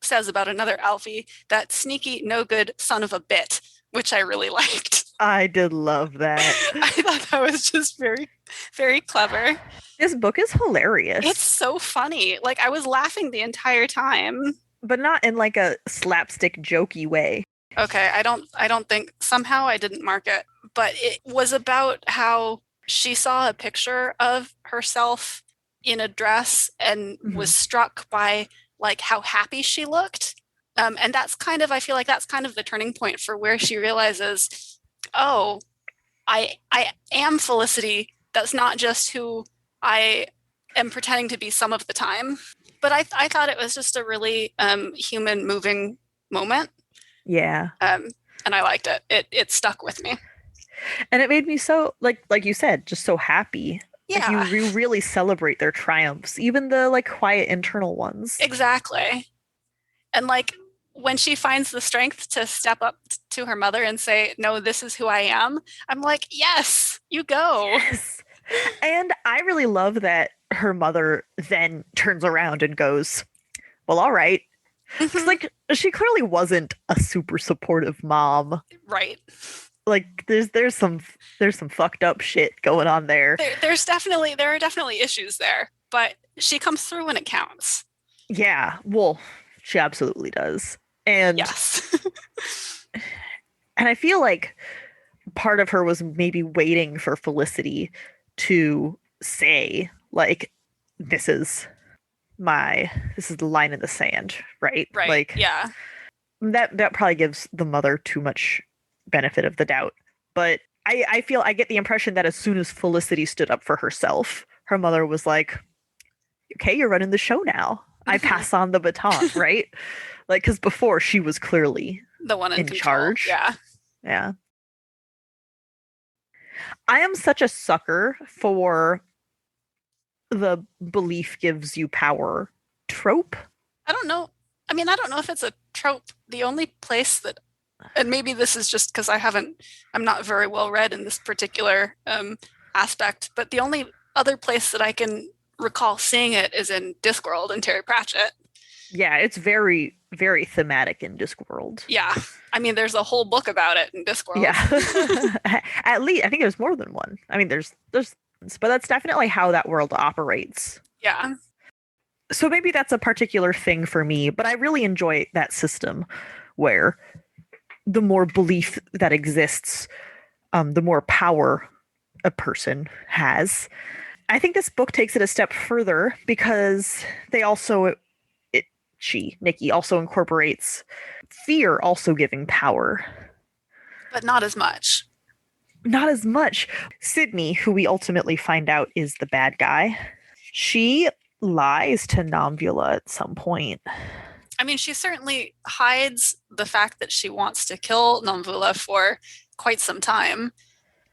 says about another Alfie, that sneaky, no good son of a bit, which I really liked. I did love that. I thought that was just very, very clever. This book is hilarious. It's so funny. Like, I was laughing the entire time. But not in like a slapstick jokey way. Okay, I don't think, somehow I didn't mark it, but it was about how she saw a picture of herself in a dress and was struck by like how happy she looked. And that's kind of, I feel like that's kind of the turning point for where she realizes, oh, I am Felicity. That's not just who I am pretending to be some of the time. But I thought it was just a really human, moving moment. Yeah. And I liked it. It stuck with me. And it made me so, like you said, just so happy. Yeah. Like you really celebrate their triumphs, even the like quiet internal ones. Exactly. And like when she finds the strength to step up to her mother and say, no, this is who I am, I'm like, yes, you go. Yes. And I really love that her mother then turns around and goes, well, all right. It's like she clearly wasn't a super supportive mom. Right. Like there's some fucked up shit going on there. There are definitely issues there, but she comes through when it counts. Yeah, well, she absolutely does. And yes. And I feel like part of her was maybe waiting for Felicity to say, like, this is the line in the sand, right? Right. Like, yeah. That probably gives the mother too much benefit of the doubt. But I get the impression that as soon as Felicity stood up for herself, her mother was like, okay, you're running the show now. I pass on the baton, right? Like, because before she was clearly the one in charge. Yeah. Yeah. I am such a sucker for the belief gives you power trope. I don't know. I mean, I don't know if it's a trope. The only place that, and maybe this is just because I'm not very well read in this particular aspect, but the only other place that I can recall seeing it is in Discworld and Terry Pratchett. Yeah, it's very, very thematic in Discworld. Yeah. I mean, there's a whole book about it in Discworld. Yeah. At least, I think there's more than one. I mean, there's, but that's definitely how that world operates. Yeah. So maybe that's a particular thing for me, but I really enjoy that system where the more belief that exists, the more power a person has. I think this book takes it a step further because Nicky also incorporates fear also giving power. But not as much. Not as much. Sydney, who we ultimately find out is the bad guy, she lies to Nomvula at some point. I mean, she certainly hides the fact that she wants to kill Nomvula for quite some time.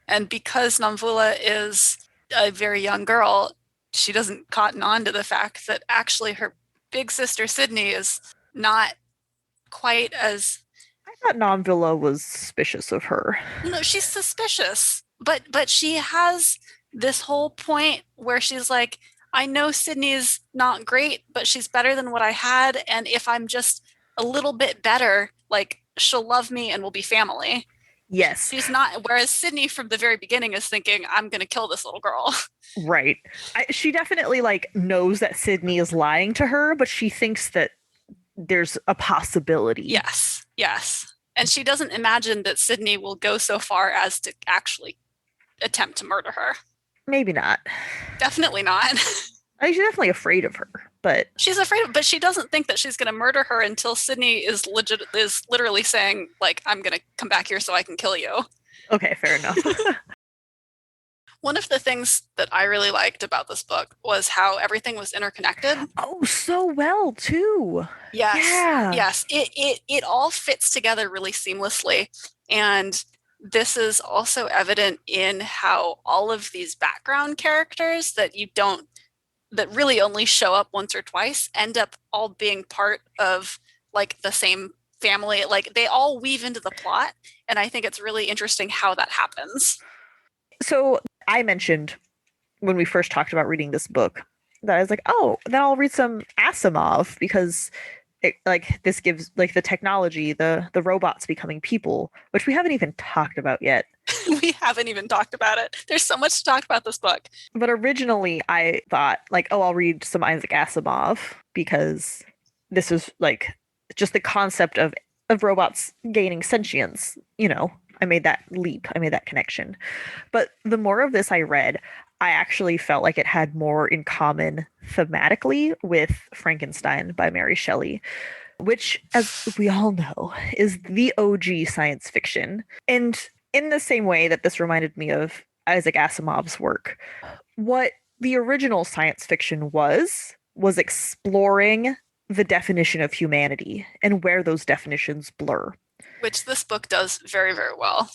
And because Nomvula is a very young girl, she doesn't cotton on to the fact that actually her big sister Sydney is not quite as... I thought Nomvula was suspicious of her. No, she's suspicious. But she has this whole point where she's like, I know Sydney's not great, but she's better than what I had. And if I'm just a little bit better, like, she'll love me and we'll be family. Yes. She's not, whereas Sydney from the very beginning is thinking, I'm going to kill this little girl. Right. She definitely like knows that Sydney is lying to her, but she thinks that there's a possibility. Yes. And she doesn't imagine that Sydney will go so far as to actually attempt to murder her. Maybe not. Definitely not. She's definitely afraid of her, but she's afraid, but she doesn't think that she's going to murder her until Sydney is literally saying, like, I'm going to come back here so I can kill you. Okay, fair enough. One of the things that I really liked about this book was how everything was interconnected. Oh, so well too. Yes. Yeah. Yes. It all fits together really seamlessly. And this is also evident in how all of these background characters that really only show up once or twice end up all being part of like the same family. Like they all weave into the plot. And I think it's really interesting how that happens. So I mentioned when we first talked about reading this book that I was like, oh, then I'll read some Asimov because this gives like the technology, the robots becoming people, which we haven't even talked about yet. We haven't even talked about it. There's so much to talk about this book. But originally I thought like, oh, I'll read some Isaac Asimov because this is like just the concept of robots gaining sentience. You know, I made that leap. I made that connection. But the more of this I read, I actually felt like it had more in common thematically with Frankenstein by Mary Shelley, which, as we all know, is the OG science fiction. And in the same way that this reminded me of Isaac Asimov's work, what the original science fiction was exploring the definition of humanity and where those definitions blur. Which this book does very, very well.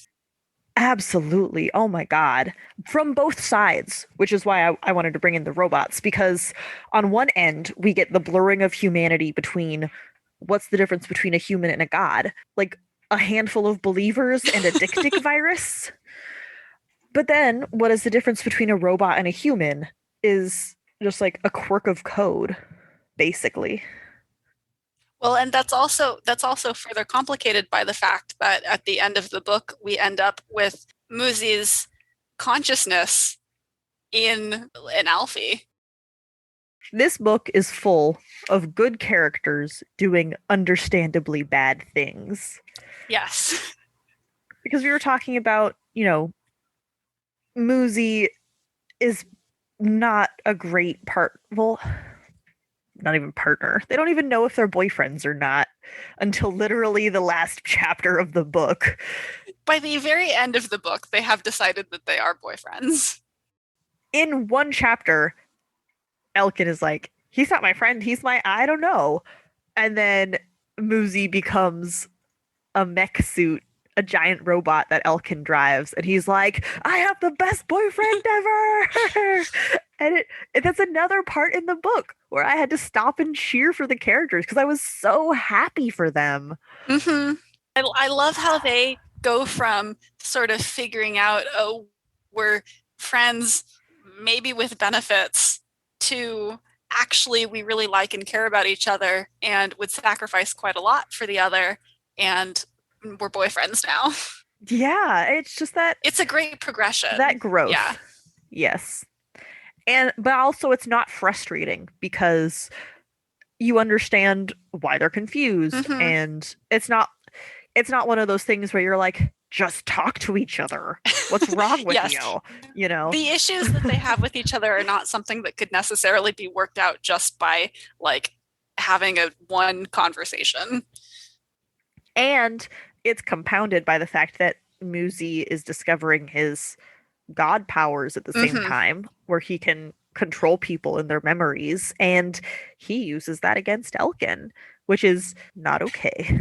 Absolutely. Oh my God. From both sides, which is why I wanted to bring in the robots, because on one end, we get the blurring of humanity between what's the difference between a human and a god, like a handful of believers and a dictic virus. But then what is the difference between a robot and a human is just like a quirk of code, basically. Well, and that's also further complicated by the fact that at the end of the book, we end up with Muzi's consciousness in an Alfie. This book is full of good characters doing understandably bad things. Yes. Because we were talking about, you know, Muzi is not a great not even partner. They don't even know if they're boyfriends or not until literally the last chapter of the book. By the very end of the book, they have decided that they are boyfriends. In one chapter, Elkin is like, he's not my friend, he's my, I don't know. And then Muzi becomes a mech suit, a giant robot that Elkin drives, and he's like, I have the best boyfriend ever. And that's another part in the book where I had to stop and cheer for the characters because I was so happy for them. Mm-hmm. I love how they go from sort of figuring out, oh, we're friends, maybe with benefits, to actually we really like and care about each other and would sacrifice quite a lot for the other, and we're boyfriends now. Yeah, it's just that it's a great progression. That growth. Yeah. Yes. But also it's not frustrating because you understand why they're confused. Mm-hmm. And it's not one of those things where you're like, just talk to each other. What's wrong with yes. you? You know? The issues that they have with each other are not something that could necessarily be worked out just by like having one conversation. And it's compounded by the fact that Muzi is discovering his god powers at the same mm-hmm. time, where he can control people in their memories, and he uses that against Elkin, which is not okay.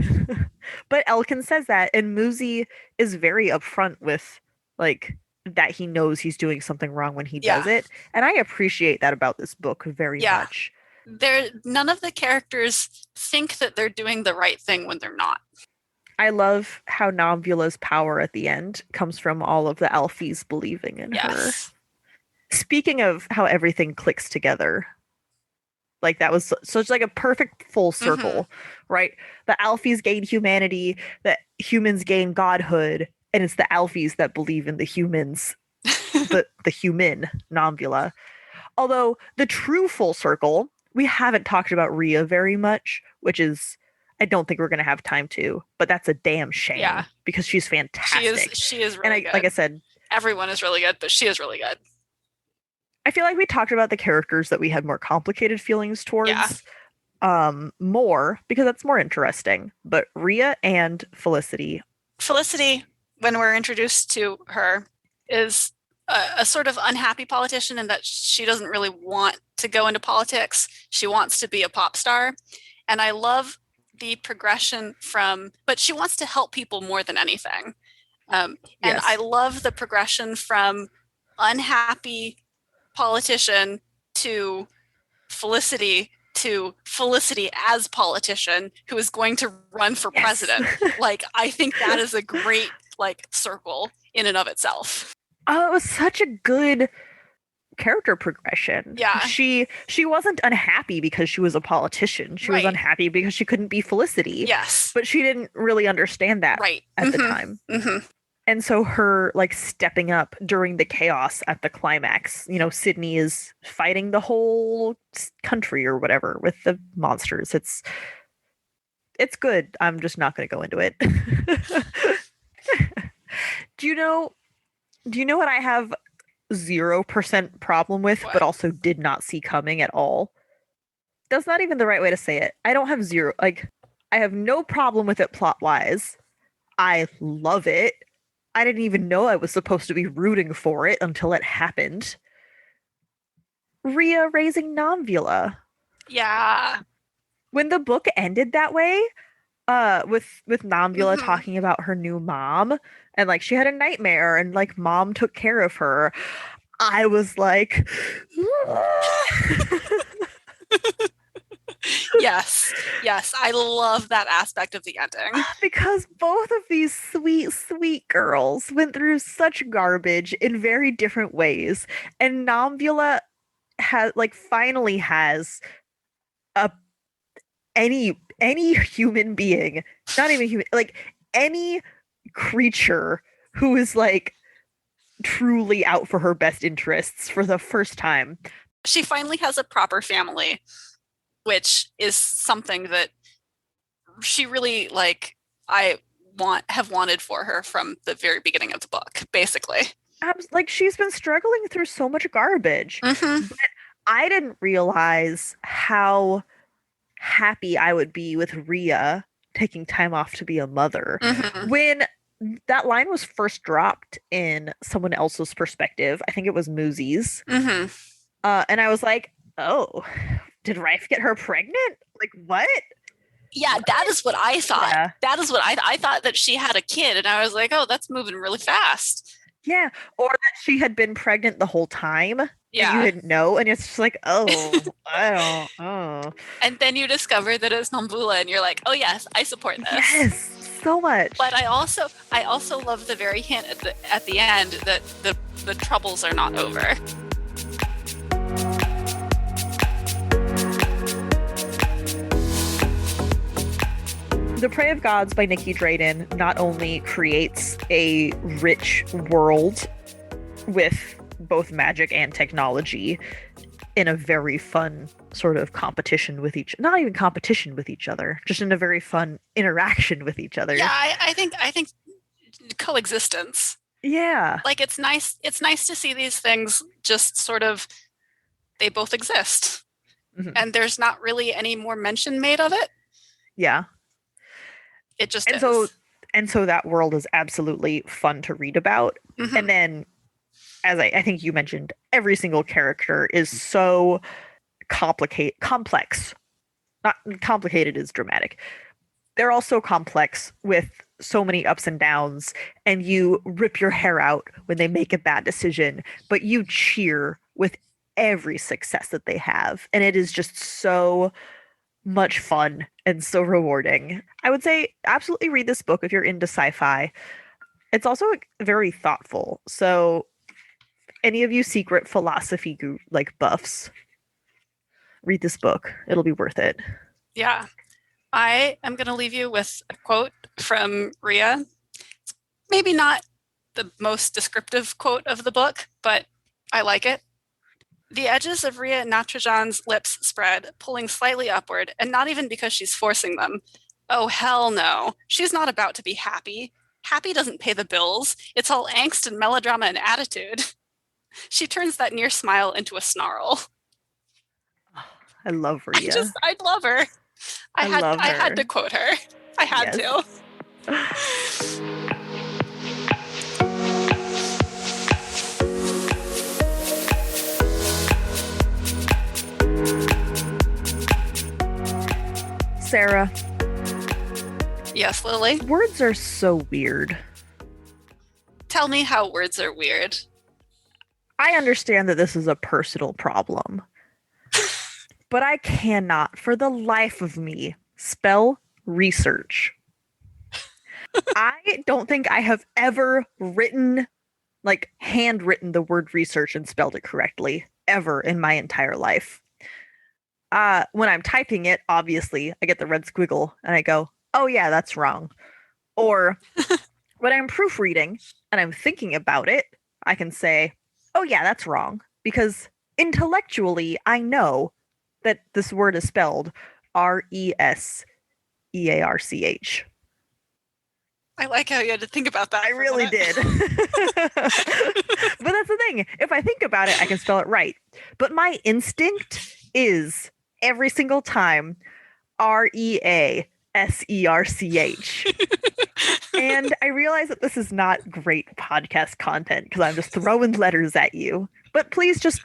But Elkin says that, and Muzi is very upfront with like that he knows he's doing something wrong when he does it, and I appreciate that about this book very much. None of the characters think that they're doing the right thing when they're not. I love how Nomvula's power at the end comes from all of the Alfies believing in her. Speaking of how everything clicks together, like that was so it's like a perfect full circle, mm-hmm. right? The Alfies gain humanity, the humans gain godhood, and it's the Alfies that believe in the humans, the human Nomvula. Although the true full circle, we haven't talked about Rhea very much, which is, I don't think we're going to have time to, but that's a damn shame. Yeah. Because she's fantastic. She is really good. Like I said, everyone is really good, but she is really good. I feel like we talked about the characters that we had more complicated feelings towards more, because that's more interesting. But Rhea and Felicity, when we're introduced to her, is a sort of unhappy politician in that she doesn't really want to go into politics. She wants to be a pop star. And I love the progression but she wants to help people more than anything. And I love the progression from unhappy politician to Felicity as politician who is going to run for president. Like, I think that is a great circle in and of itself. Oh, it was such a good character progression. Yeah. She wasn't unhappy because she was a politician. She was unhappy because she couldn't be Felicity. Yes. But she didn't really understand that at the time. Mm-hmm. And so her stepping up during the chaos at the climax, Sydney is fighting the whole country or whatever with the monsters. It's good. I'm just not going to go into it. Do you know what I have 0% problem with, but also did not see coming at all? That's not even the right way to say it. I don't have zero. I have no problem with it plot-wise. I love it. I didn't even know I was supposed to be rooting for it until it happened. Rhea raising Nomvula. Yeah. When the book ended that way, with Nomvula talking about her new mom, and she had a nightmare and mom took care of her, I was like, yes, I love that aspect of the ending. Because both of these sweet girls went through such garbage in very different ways, and Nomvula finally has any human being, not even human, any creature who is truly out for her best interests for the first time. She finally has a proper family, which is something that she really have wanted for her from the very beginning of the book, basically. She's been struggling through so much garbage, but I didn't realize how happy I would be with Rhea taking time off to be a mother. When that line was first dropped in someone else's perspective, I think it was Moosey's, and I was like, oh, did Rife get her pregnant? What? Yeah, that is what I thought. Yeah. That is what I thought, that she had a kid, and I was like, oh, that's moving really fast. Yeah, or that she had been pregnant the whole time. Yeah. You didn't know, and it's just oh. And then you discover that it's Nomvula, and you're like, oh yes, I support this. Yes, so much. But I also love the very hint at the end that the troubles are not over. The Prey of Gods by Nicky Drayden not only creates a rich world with both magic and technology in a very fun sort of competition with not even competition with each other, just in a very fun interaction with each other. Yeah, I think coexistence. Yeah. It's nice to see these things just sort of, they both exist. And there's not really any more mention made of it. Yeah. It just is. So that world is absolutely fun to read about. And then, as I think you mentioned, every single character is so complex. Not complicated is dramatic. They're all so complex with so many ups and downs, and you rip your hair out when they make a bad decision, but you cheer with every success that they have. And it is just so much fun and so rewarding. I would say absolutely read this book if you're into sci-fi. It's also very thoughtful. So any of you secret philosophy buffs, read this book. It'll be worth it. Yeah. I am going to leave you with a quote from Rhea. Maybe not the most descriptive quote of the book, but I like it. The edges of Ria Natarajan's lips spread, pulling slightly upward, and not even because she's forcing them. Oh, hell no. She's not about to be happy. Happy doesn't pay the bills. It's all angst and melodrama and attitude. She turns that near smile into a snarl. I love Ria. I love her. I had her. to quote her. I had to. Sara. Yes, Lilly? Words are so weird. Tell me how words are weird. I understand that this is a personal problem, but I cannot, for the life of me, spell research. I don't think I have ever handwritten the word research and spelled it correctly, ever in my entire life. When I'm typing it, obviously, I get the red squiggle and I go, oh yeah, that's wrong. Or when I'm proofreading and I'm thinking about it, I can say, oh yeah, that's wrong. Because intellectually, I know that this word is spelled Research. I like how you had to think about that. I really did. But that's the thing. If I think about it, I can spell it right. But my instinct is every single time Reaserch. And I realize that this is not great podcast content because I'm just throwing letters at you. But please just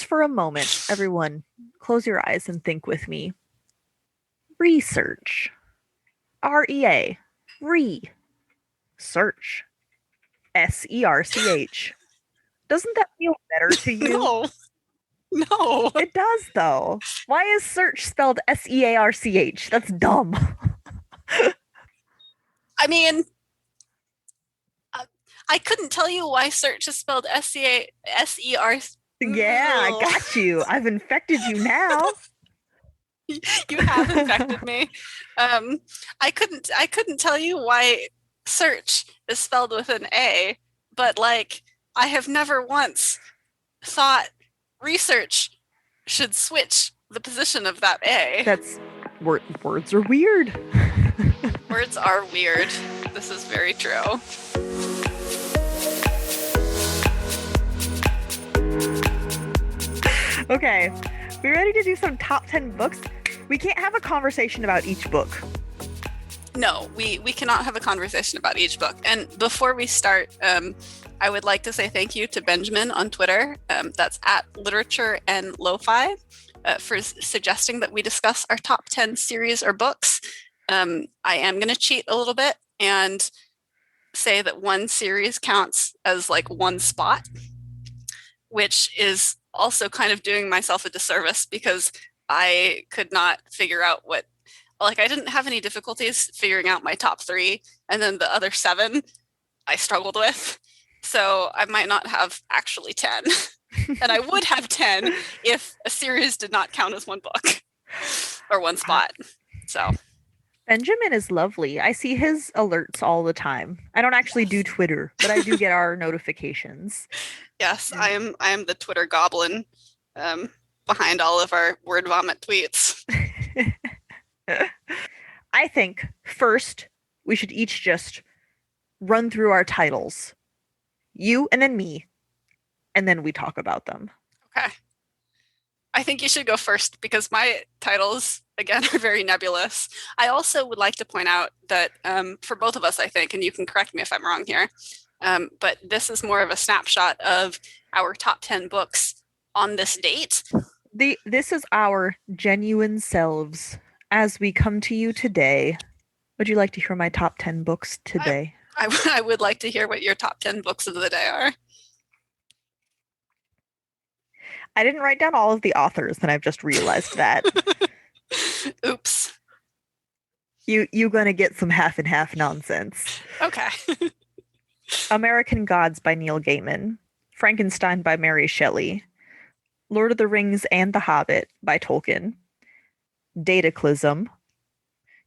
for a moment, everyone, close your eyes and think with me. Research. REA. Search. SERCH. Doesn't that feel better to you? No. It does, though. Why is search spelled SEARCH? That's dumb. I mean, I couldn't tell you why search is spelled SER. Yeah, I got you. I've infected you now. You have infected me. I couldn't tell you why search is spelled with an A, but like I have never once thought research should switch the position of that A. That's words are weird. Words are weird. This is very true. Okay, we ready to do some top 10 books? We can't have a conversation about each book. No, we cannot have a conversation about each book. And before we start, I would like to say thank you to Benjamin on Twitter. That's at Literature and Lo-Fi for suggesting that we discuss our top 10 series or books. I am going to cheat a little bit and say that one series counts as like one spot, which is also kind of doing myself a disservice because I could not figure out I didn't have any difficulties figuring out my top 3, and then the other 7 I struggled with. So I might not have actually 10. And I would have 10 if a series did not count as one book or one spot. So Benjamin is lovely. I see his alerts all the time. I don't actually do Twitter, but I do get our notifications. Yes, I am the Twitter goblin behind all of our word vomit tweets. I think first we should each just run through our titles. You and then me. And then we talk about them. Okay. I think you should go first because my titles, again, are very nebulous. I also would like to point out that for both of us, I think, and you can correct me if I'm wrong here, but this is more of a snapshot of our top 10 books on this date. This is our genuine selves as we come to you today. Would you like to hear my top 10 books today? I would like to hear what your top 10 books of the day are. I didn't write down all of the authors, and I've just realized that. Oops. You're going to get some half and half nonsense. Okay. American Gods by Neil Gaiman. Frankenstein by Mary Shelley. Lord of the Rings and the Hobbit by Tolkien. Dataclysm.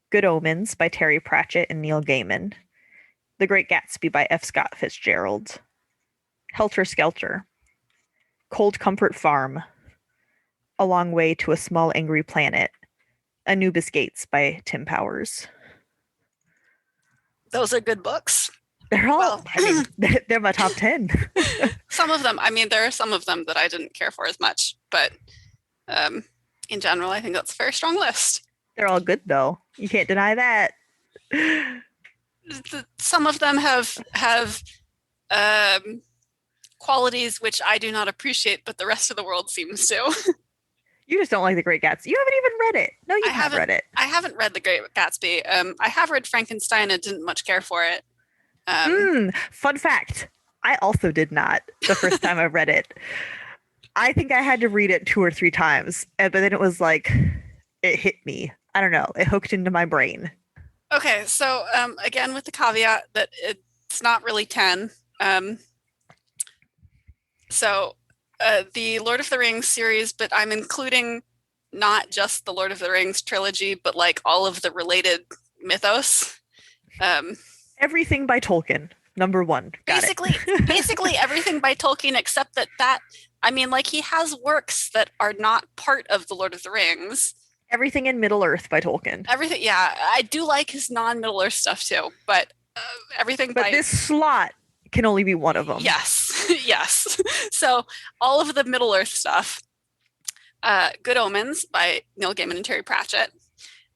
Good Omens by Terry Pratchett and Neil Gaiman. The Great Gatsby by F. Scott Fitzgerald. Helter Skelter. Cold Comfort Farm. A Long Way to a Small Angry Planet. Anubis Gates by Tim Powers. Those are good books. They're all, Well, I mean, they're my top 10. Some of them, I mean, there are some of them that I didn't care for as much, but in general, I think that's a very strong list. They're all good, though. You can't deny that. Some of them have qualities which I do not appreciate, but the rest of the world seems to. You just don't like The Great Gatsby. You haven't even read it. No, you haven't read it. I haven't read The Great Gatsby. I have read Frankenstein and didn't much care for it. Fun fact. I also did not the first time I read it. I think I had to read it 2 or 3 times, but then it was like, it hit me. I don't know. It hooked into my brain. Okay, so again, with the caveat that it's not really 10. So the Lord of the Rings series, but I'm including not just the Lord of the Rings trilogy, but like all of the related mythos. Everything by Tolkien, number 1. Basically everything by Tolkien, except that I mean, like, he has works that are not part of the Lord of the Rings. Everything in Middle Earth by Tolkien. Everything, yeah. I do like his non-Middle Earth stuff too, but everything but this slot can only be one of them. Yes, yes. So all of the Middle Earth stuff. Good Omens by Neil Gaiman and Terry Pratchett.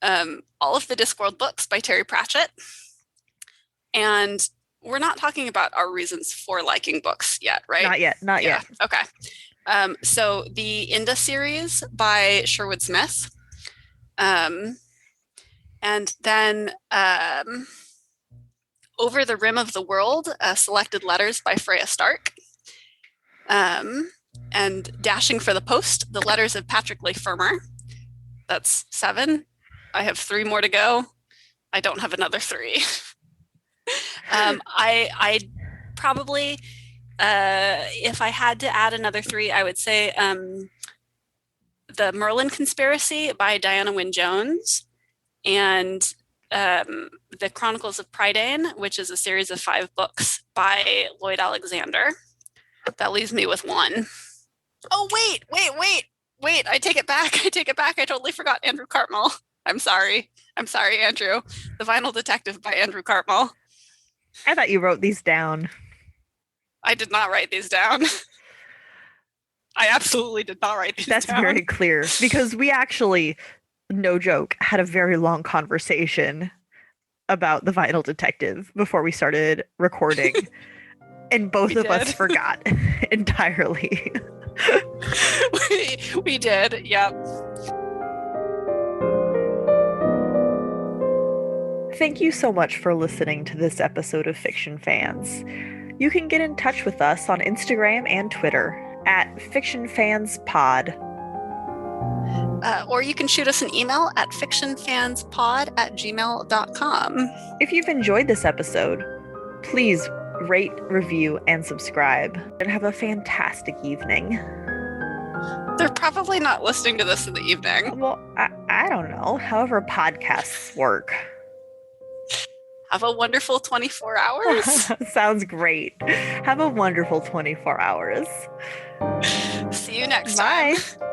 All of the Discworld books by Terry Pratchett. And we're not talking about our reasons for liking books yet, right? Not yet. Okay. So the Inda series by Sherwood Smith. And then Over the Rim of the World, Selected Letters by Freya Stark. And Dashing for the Post, The Letters of Patrick Leigh Fermor. That's 7. I have 3 more to go. I don't have another 3. I probably, if I had to add another 3, I would say The Merlin Conspiracy by Diana Wynne Jones, and The Chronicles of Prydain, which is a series of 5 books by Lloyd Alexander. That leaves me with 1. Oh, wait. I take it back. I totally forgot Andrew Cartmel. I'm sorry, Andrew. The Vinyl Detective by Andrew Cartmel. I thought you wrote these down. I did not write these down. I absolutely did not write these down. That's very clear, because we actually, no joke, had a very long conversation about The Vinyl Detective before we started recording. And both of us forgot entirely. we did, yep. Thank you so much for listening to this episode of Fiction Fans. You can get in touch with us on Instagram and Twitter at FictionFansPod. Or you can shoot us an email at fictionfanspod@gmail.com. If you've enjoyed this episode, please rate, review, and subscribe. And have a fantastic evening. They're probably not listening to this in the evening. Well, I don't know. However podcasts work. Have a wonderful 24 hours. Sounds great. Have a wonderful 24 hours. See you next time. Bye.